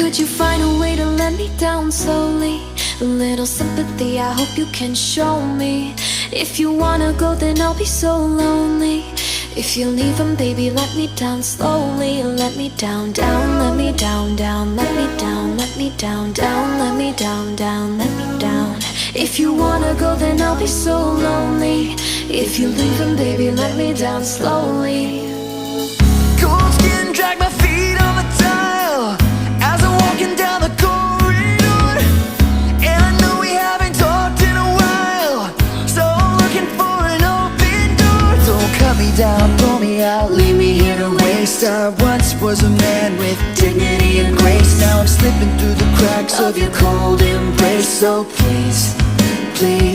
Could you find a way to let me down slowly? A little sympathy, I hope you can show me. If you wanna go, then I'll be so lonely. If you're leaving, baby, let me down slowly. Let me down, down, let me down, down, let me down, let me down, down, let me down, down, let me down. If you wanna go, then I'll be so lonely. If you're leaving, baby, let me down slowly. Cold skin, drag my feet on the tile as I'm walking down the corridor. And I know we haven't talked in a while, so I'm looking for an open door. Don't cut me down, pull me out, leave me here to waste. I once was a man with dignity and grace. Now I'm slipping through the cracks of your cold embrace. So please, please